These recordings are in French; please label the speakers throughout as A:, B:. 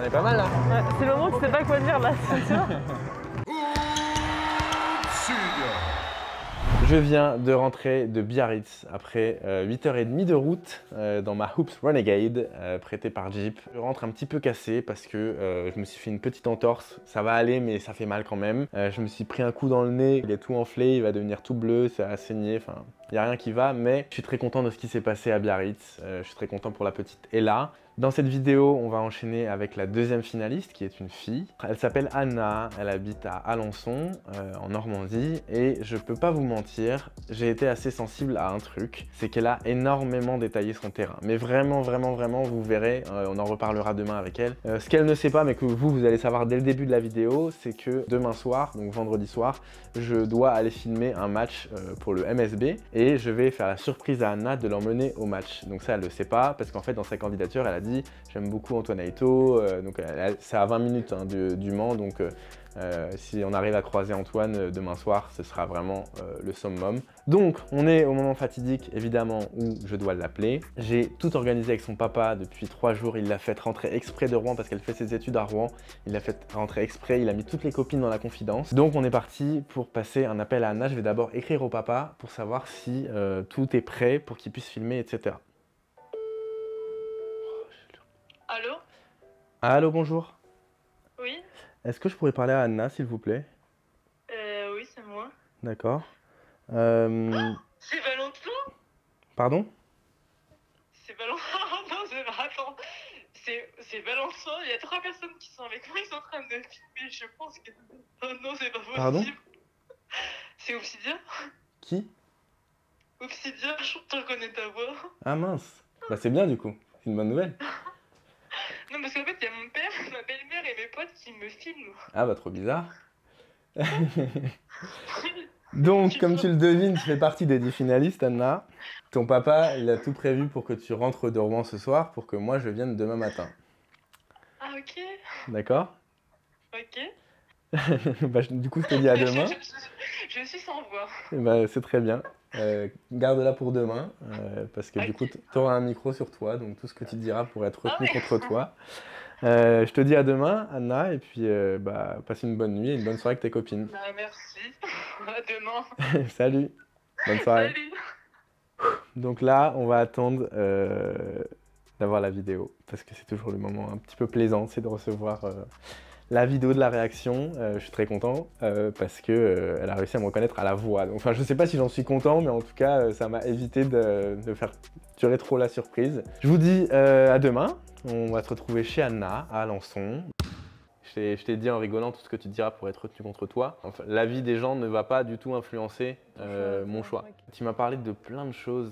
A: On est pas mal là.
B: Ouais, c'est le moment où tu sais pas quoi dire là, c'est sûr.
A: Je viens de rentrer de Biarritz après 8h30 de route dans ma Hoops Renegade prêtée par Jeep. Je rentre un petit peu cassé parce que je me suis fait une petite entorse. Ça va aller mais ça fait mal quand même. Je me suis pris un coup dans le nez, il est tout enflé, il va devenir tout bleu, ça va saigner, enfin il n'y a rien qui va. Mais je suis très content de ce qui s'est passé à Biarritz. Je suis très content pour la petite Ella. Dans cette vidéo, on va enchaîner avec la deuxième finaliste qui est une fille. Elle s'appelle Anna, elle habite à Alençon, en Normandie. Et je peux pas vous mentir, j'ai été assez sensible à un truc, c'est qu'elle a énormément détaillé son terrain. Mais vraiment, vous verrez, on en reparlera demain avec elle. Ce qu'elle ne sait pas, mais que vous allez savoir dès le début de la vidéo, c'est que demain soir, donc vendredi soir, je dois aller filmer un match pour le MSB. Et je vais faire la surprise à Anna de l'emmener au match. Donc ça, elle le sait pas, parce qu'en fait, dans sa candidature, elle a dit j'aime beaucoup Antoine Aito, donc c'est à 20 minutes hein, du Mans, donc si on arrive à croiser Antoine demain soir, ce sera vraiment le summum. Donc on est au moment fatidique évidemment où je dois l'appeler. J'ai tout organisé avec son papa depuis 3 jours, il l'a fait rentrer exprès de Rouen parce qu'elle fait ses études à Rouen. Il l'a fait rentrer exprès, il a mis toutes les copines dans la confidence. Donc on est parti pour passer un appel à Anna. Je vais d'abord écrire au papa pour savoir si tout est prêt pour qu'il puisse filmer, etc.
B: Allô?
A: Allô, bonjour.
B: Oui?
A: Est-ce que je pourrais parler à Anna, s'il vous plaît?
B: Oui, c'est moi.
A: D'accord.
B: C'est Valentin?
A: Pardon?
B: C'est Valentin? Non, c'est pas... Attends. C'est Valentin, il y a 3 personnes qui sont avec moi, ils sont en train de filmer, je pense que... Oh non, c'est pas possible.
A: Pardon?
B: C'est Obsidia?
A: Qui?
B: Obsidia, je te reconnais ta voix.
A: Ah mince. Bah c'est bien du coup. C'est une bonne nouvelle.
B: Non, parce qu'en fait, il y a mon père, ma belle-mère et mes potes qui me filment.
A: Ah bah trop bizarre. Donc, comme tu le devines, tu fais partie des 10 finalistes, Anna. Ton papa, il a tout prévu pour que tu rentres de Rouen ce soir pour que moi je vienne demain matin.
B: Ah, ok.
A: D'accord?
B: Ok.
A: Bah, du coup, je te dis à demain.
B: Je suis sans voix.
A: Et bah, c'est très bien. Garde-la pour demain, parce que du coup, tu auras un micro sur toi, donc tout ce que tu diras pourrait être retenu contre toi. Je te dis à demain, Anna, et puis bah, passe une bonne nuit et une bonne soirée avec tes copines.
B: Bah, merci. À demain.
A: Salut, bonne soirée.
B: Salut.
A: Donc là, on va attendre d'avoir la vidéo, parce que c'est toujours le moment un petit peu plaisant, c'est de recevoir la vidéo de la réaction. Je suis très content parce que elle a réussi à me reconnaître à la voix. Donc, enfin, je sais pas si j'en suis content, mais en tout cas, ça m'a évité de faire durer trop la surprise. Je vous dis à demain. On va se retrouver chez Anna à Alençon. Je t'ai dit en rigolant tout ce que tu diras pour être retenu contre toi. Enfin, l'avis des gens ne va pas du tout influencer mon choix. Tu m'as parlé de plein de choses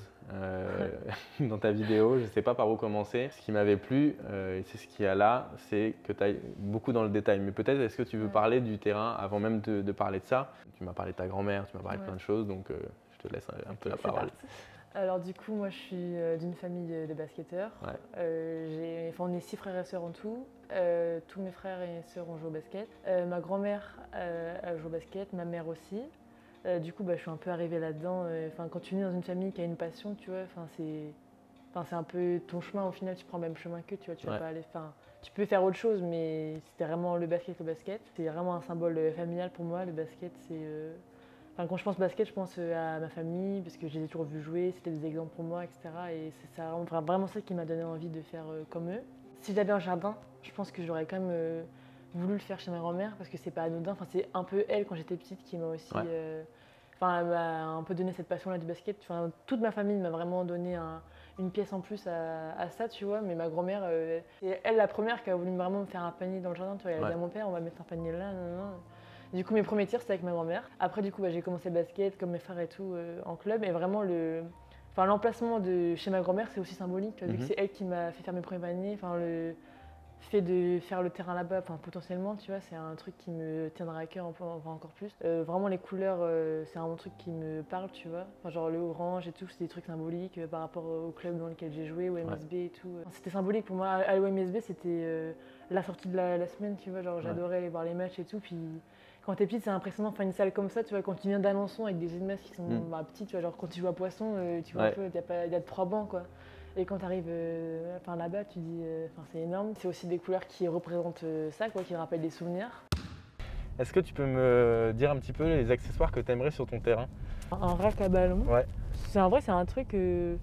A: dans ta vidéo, je ne sais pas par où commencer. Ce qui m'avait plu, et c'est ce qu'il y a là, c'est que tu ailles beaucoup dans le détail. Mais peut-être est-ce que tu veux parler du terrain avant même de parler de ça? Tu m'as parlé de ta grand-mère, tu m'as parlé de plein de choses, donc je te laisse un peu la parole.
B: Alors du coup, moi je suis d'une famille de basketteurs. Ouais. On est 6 frères et sœurs en tout. Tous mes frères et sœurs ont joué au basket. Ma grand-mère a joué au basket, ma mère aussi. Du coup, je suis un peu arrivée là-dedans. Quand tu vis dans une famille qui a une passion, tu vois, c'est un peu ton chemin. Au final, tu prends le même chemin qu'eux, tu vois. Tu vas pas aller. Tu peux faire autre chose, mais c'était vraiment le basket, le basket. C'est vraiment un symbole familial pour moi. Le basket, c'est quand je pense basket, je pense à ma famille, parce que je les ai toujours vus jouer, c'était des exemples pour moi, etc. Et c'est ça, vraiment ça qui m'a donné envie de faire comme eux. Si j'avais un jardin, je pense que j'aurais quand même voulu le faire chez ma grand-mère, parce que c'est pas anodin. C'est un peu elle, quand j'étais petite, qui m'a aussi... elle m'a un peu donné cette passion-là du basket. Toute ma famille m'a vraiment donné une pièce en plus à ça, tu vois. Mais ma grand-mère, c'est elle la première qui a voulu vraiment me faire un panier dans le jardin. Tu vois, elle a dit à mon père, on va mettre un panier là, non. Du coup, mes premiers tirs, c'était avec ma grand-mère. Après, du coup, j'ai commencé le basket, comme mes frères et tout, en club. Et vraiment, l'emplacement de chez ma grand-mère, c'est aussi symbolique. Vu que c'est elle qui m'a fait faire mes premiers paniers. Le fait de faire le terrain là-bas, potentiellement, tu vois, c'est un truc qui me tiendra à cœur encore plus. Vraiment, les couleurs, c'est un truc qui me parle, tu vois. Genre le orange et tout, c'est des trucs symboliques par rapport au club dans lequel j'ai joué, au MSB et tout. C'était symbolique pour moi. À l'OMSB, c'était la sortie de la semaine, tu vois. Genre, j'adorais aller voir les matchs et tout. Puis, quand t'es petite, c'est impressionnant. Une salle comme ça, tu vois, quand tu viens d'Alençon avec des gymnases qui sont petits, tu vois, genre quand tu joues à Poisson, tu vois un peu, il y a 3 bancs, quoi. Et quand tu arrives là-bas, tu dis, c'est énorme. C'est aussi des couleurs qui représentent ça, quoi, qui rappellent des souvenirs.
A: Est-ce que tu peux me dire un petit peu les accessoires que tu aimerais sur ton terrain?
B: Un rack à ballons.
A: Ouais.
B: En vrai, c'est un truc je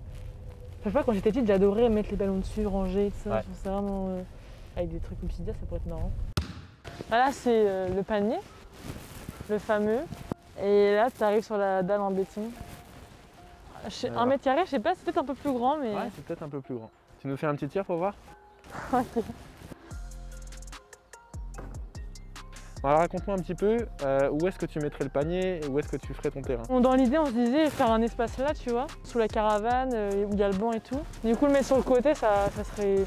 B: sais pas, quand j'étais petite, j'adorais mettre les ballons dessus, ranger, tout ça.
A: Ouais.
B: Je trouve ça vraiment. Avec des trucs obsidiens, ça pourrait être marrant. Là, c'est le panier, le fameux. Et là, tu arrives sur la dalle en béton. 1 mètre carré, je sais pas, c'est peut-être un peu plus grand, mais.
A: Ouais, c'est peut-être un peu plus grand. Tu nous fais un petit tir pour voir?
B: Ok.
A: Alors raconte-moi un petit peu où est-ce que tu mettrais le panier et où est-ce que tu ferais ton terrain?
B: Dans l'idée, on se disait faire un espace là, tu vois, sous la caravane, où il y a le banc et tout. Du coup, le mettre sur le côté, ça serait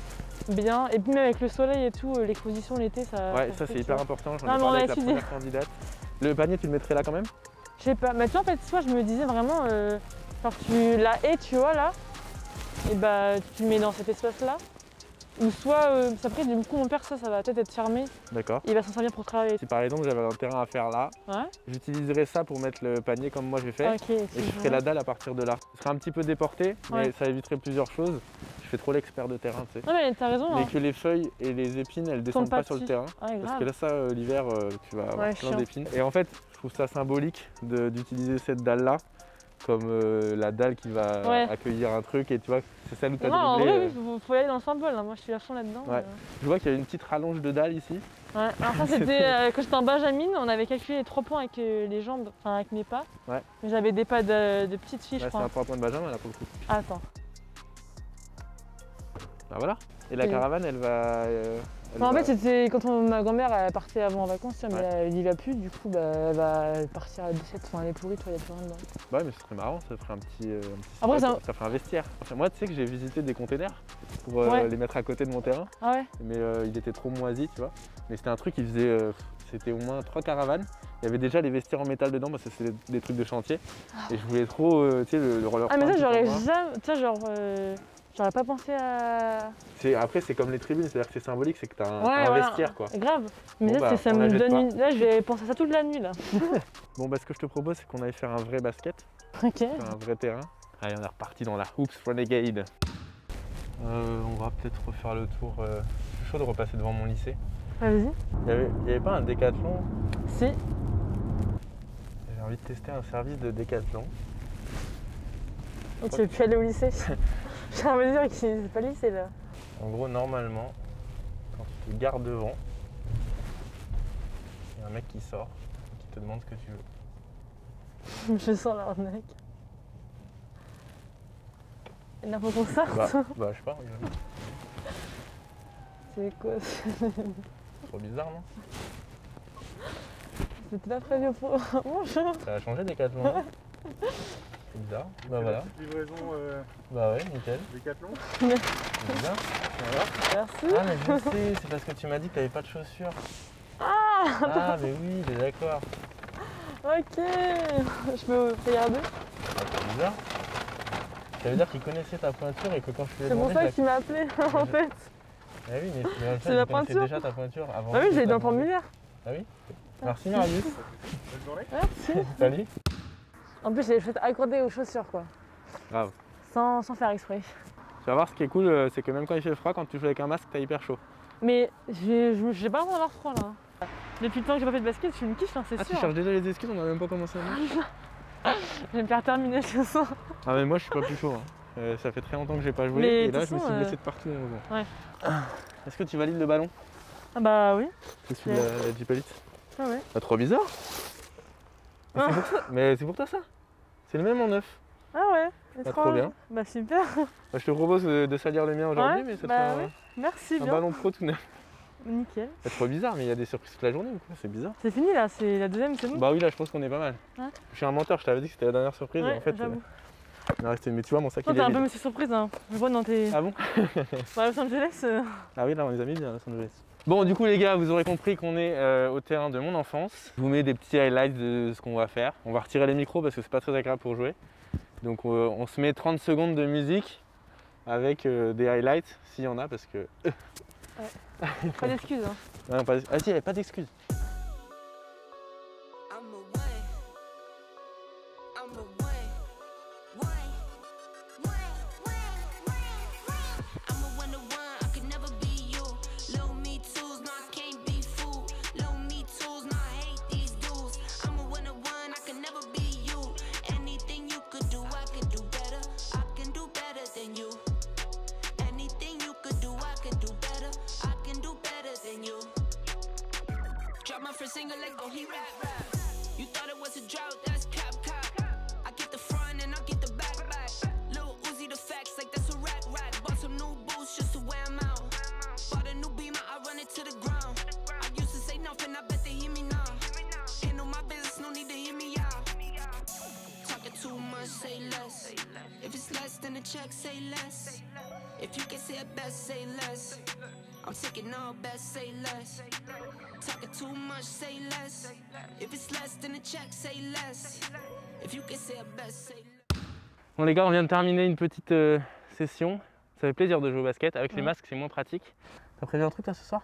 B: bien. Et puis même avec le soleil et tout, l'exposition l'été, ça.
A: Ouais, ça c'est hyper important, j'en ai
B: Non, mais on
A: parlé
B: va
A: avec la
B: étudier.
A: première candidate. Le panier, tu le mettrais là quand même?
B: Je sais pas, mais tu vois, en fait, soit je me disais vraiment, genre tu la haies, tu vois, là, et bah tu le mets dans cet espace-là. Ou soit, après, du coup, mon père, ça va peut-être être fermé.
A: D'accord.
B: Il va s'en servir pour travailler.
A: Si par exemple j'avais un terrain à faire là,
B: Ouais.
A: j'utiliserais ça pour mettre le panier comme moi j'ai fait.
B: Ok.
A: Et je ferais la dalle à partir de là. Ce serait un petit peu déporté, mais
B: Ouais.
A: ça éviterait plusieurs choses. Je fais trop l'expert de terrain, tu sais.
B: Non, mais t'as raison.
A: Mais
B: Hein.
A: que les feuilles et les épines, elles descendent pas sur le terrain.
B: Ouais,
A: Parce
B: grave.
A: que là, ça, l'hiver, tu vas avoir plein
B: chiant.
A: d'épines. Et en fait, je trouve ça symbolique d'utiliser cette dalle-là comme la dalle qui va accueillir un truc. Et tu vois, c'est celle où tu as
B: Non, en
A: dribblé.
B: vrai, oui, faut aller dans le symbole. Hein. Moi, je suis à fond là-dedans.
A: Ouais. Je vois qu'il y a une petite rallonge de dalle ici.
B: Ouais. Alors ça, c'était quand j'étais en Benjamin, on avait calculé les 3 points avec les jambes, enfin avec mes pas.
A: Ouais.
B: Mais j'avais des pas de petites filles, je
A: C'est
B: crois.
A: un point de Benjamin là pour le coup.
B: Ah, attends.
A: Bah voilà. Et la caravane, elle va.
B: En fait, c'était quand ma grand-mère elle partait avant en vacances, mais
A: Ouais.
B: elle n'y va plus, du coup, elle va partir à 17, enfin elle est pourrie, il n'y a plus rien dedans.
A: Ouais, mais ce serait marrant, ça ferait un petit.
B: Après,
A: ça ferait un vestiaire. Enfin, moi, tu sais que j'ai visité des containers pour les mettre à côté de mon terrain.
B: Ah ouais?
A: Mais il était trop moisi, tu vois. Mais c'était un truc qui faisait. C'était au moins 3 caravanes. Il y avait déjà les vestiaires en métal dedans parce que c'est des trucs de chantier. Et je voulais trop, tu sais, le roller.
B: Ah, mais ça, j'aurais jamais. Tu sais, genre. J'aurais pas pensé à.
A: Après, c'est comme les tribunes, c'est-à-dire que c'est symbolique, c'est que t'as un vestiaire, quoi.
B: Grave. Mais
A: Bon,
B: là, ça
A: on la
B: me
A: jette
B: donne
A: pas.
B: une. Là, je vais penser à ça toute la nuit, là.
A: Bon, bah, ce que je te propose, c'est qu'on aille faire un vrai basket,
B: Ok.
A: faire un vrai terrain. Allez, on est reparti dans la Hoops Renegade. On va peut-être refaire le tour. Je suis chaud de repasser devant mon lycée.
B: Vas-y.
A: Il y avait pas un Décathlon?
B: Si.
A: J'ai envie de tester un service de Décathlon.
B: Oh, tu veux plus aller au lycée? J'ai envie de dire que c'est pas le lycée, là.
A: En gros, normalement, quand tu te gares devant, il y a un mec qui sort, qui te demande ce que tu veux.
B: Je sens l'arnaque. Et là, faut qu'on sorte.
A: Bah, je sais pas, regarde.
B: C'est quoi?
A: C'est trop bizarre, non?
B: C'était pas prévu pour. Bonjour.
A: Ça a changé Décathlon, non? C'est bizarre. Bah voilà.
C: Livraison
A: Bah ouais, nickel.
C: Décathlon.
A: C'est bizarre. Voilà.
B: Merci.
A: Ah mais je sais, c'est parce que tu m'as dit que t'avais pas de chaussures. Ah mais oui, t'es d'accord.
B: Ok. Je peux regarder?
A: Ah, c'est bizarre. Ça veut dire qu'il connaissait ta pointure et que quand je lui ai
B: C'est pour
A: demandé...
B: ça qu'il m'a appelé, en fait.
A: Ah oui, mais en fait,
B: C'est la
A: il connaissait
B: pointure.
A: déjà ta pointure avant.
B: Bah oui,
A: que
B: j'ai
A: tu
B: dans le
A: t'as demandé.
B: formulaire.
A: Ah oui. Merci Marius.
C: Bonne journée.
B: Merci.
A: Salut.
B: En plus, j'ai fait accorder aux chaussures, quoi.
A: Grave.
B: Sans faire exprès.
A: Tu vas voir, ce qui est cool, c'est que même quand il fait froid, quand tu joues avec un masque, t'as hyper chaud.
B: Mais j'ai pas vraiment d'avoir froid, là. Depuis le temps que j'ai pas fait de basket, je me kiffe, hein, c'est
A: Ah, tu
B: sûr.
A: cherches déjà les excuses, on n'a même pas commencé à match.
B: Je vais me faire terminer ce soir.
A: Ah mais moi je suis pas plus chaud. Hein. Ça fait très longtemps que j'ai pas joué
B: Mais
A: et
B: de
A: là
B: toute
A: je me suis
B: façon,
A: blessé de partout. Bon.
B: Ouais.
A: Est-ce que tu valides le ballon?
B: Ah bah oui.
A: C'est celui de la Jeep Elite.
B: Ah ouais.
A: Pas trop bizarre. Mais c'est pour ça. Mais c'est pour toi ça. C'est le même en neuf.
B: Ah ouais.
A: Bah, trop bien.
B: Bah super.
A: Bah, je te propose de salir le mien aujourd'hui,
B: Ouais,
A: mais ça te
B: bah
A: fait
B: ouais. Merci
A: un
B: bien.
A: ballon pro tout neuf.
B: Nickel.
A: C'est trop bizarre, mais il y a des surprises toute la journée ou quoi? C'est bizarre.
B: C'est fini là, c'est la deuxième, c'est bon.
A: Bah oui, là je pense qu'on est pas mal.
B: Ouais.
A: Je suis un menteur, je t'avais dit que c'était la dernière surprise.
B: Ouais,
A: et en fait,
B: j'avoue.
A: il en restait. Mais tu vois, mon sac
B: Toi
A: il
B: t'es
A: est
B: un peu
A: vide.
B: monsieur surprise, hein. Je vois dans tes.
A: Ah bon?
B: Bah, Los Angeles.
A: Ah oui, là on les a mis bien à Los Angeles. Bon, du coup, les gars, vous aurez compris qu'on est au terrain de mon enfance. Je vous mets des petits highlights de ce qu'on va faire. On va retirer les micros parce que c'est pas très agréable pour jouer. Donc, on se met 30 secondes de musique avec des highlights, s'il y en a, parce que.
B: Ouais. Pas d'excuses, hein.
A: Non, pas... Ah, si, il n'y avait pas d'excuses.
C: check, say less. If you can say it best, say less. I'm taking all best, say less. Talking too much, say less. If it's less than a check, say less. If you can say it best, say less.
A: Bon les gars, on vient de terminer une petite session. Ça fait plaisir de jouer au basket. Avec les masques, c'est moins pratique. T'as prévu un truc là ce soir?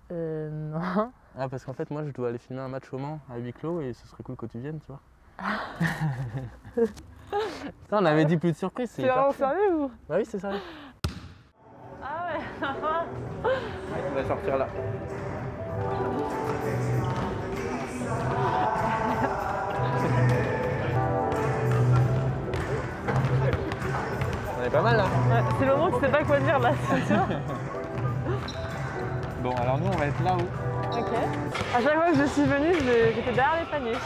B: Non.
A: Ah parce qu'en fait moi je dois aller filmer un match au Mans à huis clos et ce serait cool que tu viennes, tu vois. Ça, on avait dit plus de surprise.
B: C'est vraiment sérieux ou?
A: Bah oui, c'est sérieux.
B: Ah ouais.
A: On va sortir là. On est pas mal là.
B: Ouais, c'est le moment où tu sais pas quoi dire là, c'est sûr.
A: Bon alors nous on va être là-haut.
B: Ok. À chaque fois que je suis venue, j'étais derrière les paniers.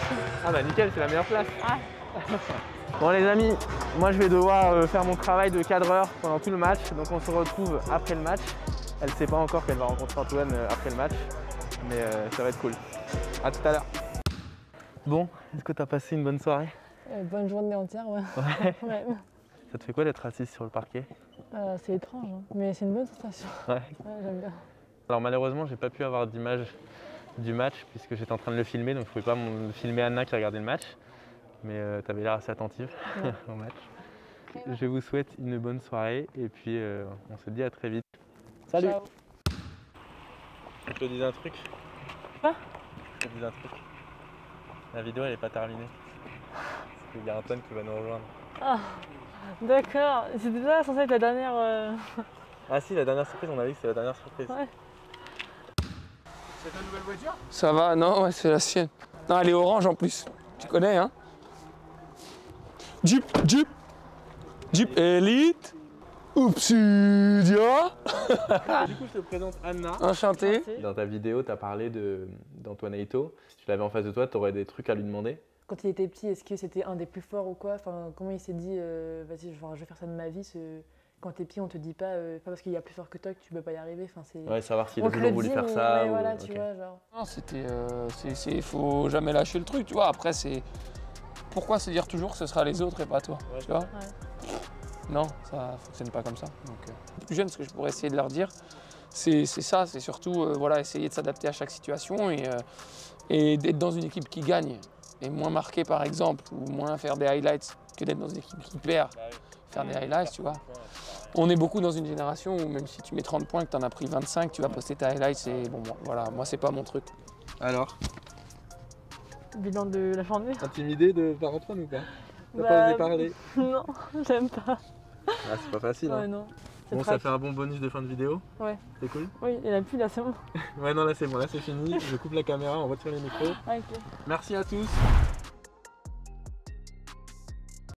A: Ah bah nickel, c'est la meilleure place.
B: Ah.
A: Bon les amis, moi je vais devoir faire mon travail de cadreur pendant tout le match. Donc on se retrouve après le match. Elle sait pas encore qu'elle va rencontrer Antoine après le match. Mais ça va être cool. A tout à l'heure. Bon, est-ce que tu as passé une bonne soirée?
B: Bonne journée entière, ouais. Ouais.
A: Ça te fait quoi d'être assise sur le parquet?
B: C'est étrange, hein, mais c'est une bonne sensation.
A: Ouais.
B: Ouais, j'aime bien.
A: Alors malheureusement, j'ai pas pu avoir d'image du match puisque j'étais en train de le filmer, donc je pouvais pas filmer Anna qui regardait le match. Mais tu avais l'air assez attentive au match. Je vous souhaite une bonne soirée et puis on se dit à très vite. Salut.
B: Ciao.
A: Je te dis un truc.
B: Quoi?
A: Je te dis un truc. La vidéo elle est pas terminée. Parce qu'il y a Antoine qui va nous rejoindre.
B: Ah, d'accord. C'était pas censé être la dernière.
A: Ah si, la dernière surprise, on a dit que c'est la dernière surprise.
B: Ouais.
D: C'est ta nouvelle voiture?
E: Ça va, non, ouais, c'est la sienne. Non, elle est orange en plus. Tu connais, hein? Jeep Elite. Oupsidia.
A: Du coup, je te présente Anna.
E: Enchanté.
A: Dans ta vidéo, tu as parlé d'Antoine Aito. Si tu l'avais en face de toi, tu aurais des trucs à lui demander.
B: Quand il était petit, est-ce que c'était un des plus forts ou quoi? Enfin, comment il s'est dit, vas-y, je vais faire ça de ma vie. Quand t'es petit, on te dit pas parce qu'il y a plus fort que toi que tu peux pas y arriver. Enfin,
A: Ouais, savoir s'il
B: on
A: a
B: te
A: toujours
B: le
A: voulu
B: dit,
A: faire
B: mais
A: ça.
B: ouais,
A: ou...
B: voilà,
A: ok.
B: tu vois, genre.
E: Non, c'était, faut jamais lâcher le truc, tu vois. Après, c'est pourquoi se dire toujours que ce sera les autres et pas toi, tu vois.
B: Ouais.
E: Non, ça fonctionne pas comme ça. Donc, les plus jeunes, ce que je pourrais essayer de leur dire, c'est ça, c'est surtout voilà, essayer de s'adapter à chaque situation et d'être dans une équipe qui gagne et moins marquer par exemple ou moins faire des highlights que d'être dans une équipe qui perd, faire des highlights, tu vois. On est beaucoup dans une génération où même si tu mets 30 points, que tu en as pris 25, tu vas poster ta highlights et bon, voilà, moi c'est pas mon truc.
A: Alors,
B: Bilan de la journée.
A: intimidé par Antoine ou pas? T'as
B: Bah,
A: pas osé parler?
B: Non, j'aime pas.
A: Ah, c'est pas facile.
B: Ouais,
A: Hein.
B: non. C'est
A: Bon, ça
B: trash.
A: fait un bon bonus de fin de vidéo.
B: Ouais.
A: C'est cool?
B: Oui, il a plus là, c'est bon.
A: Ouais, non, là c'est bon, là c'est fini. Je coupe la caméra, on retire les micros.
B: Ah, ok.
A: Merci à tous.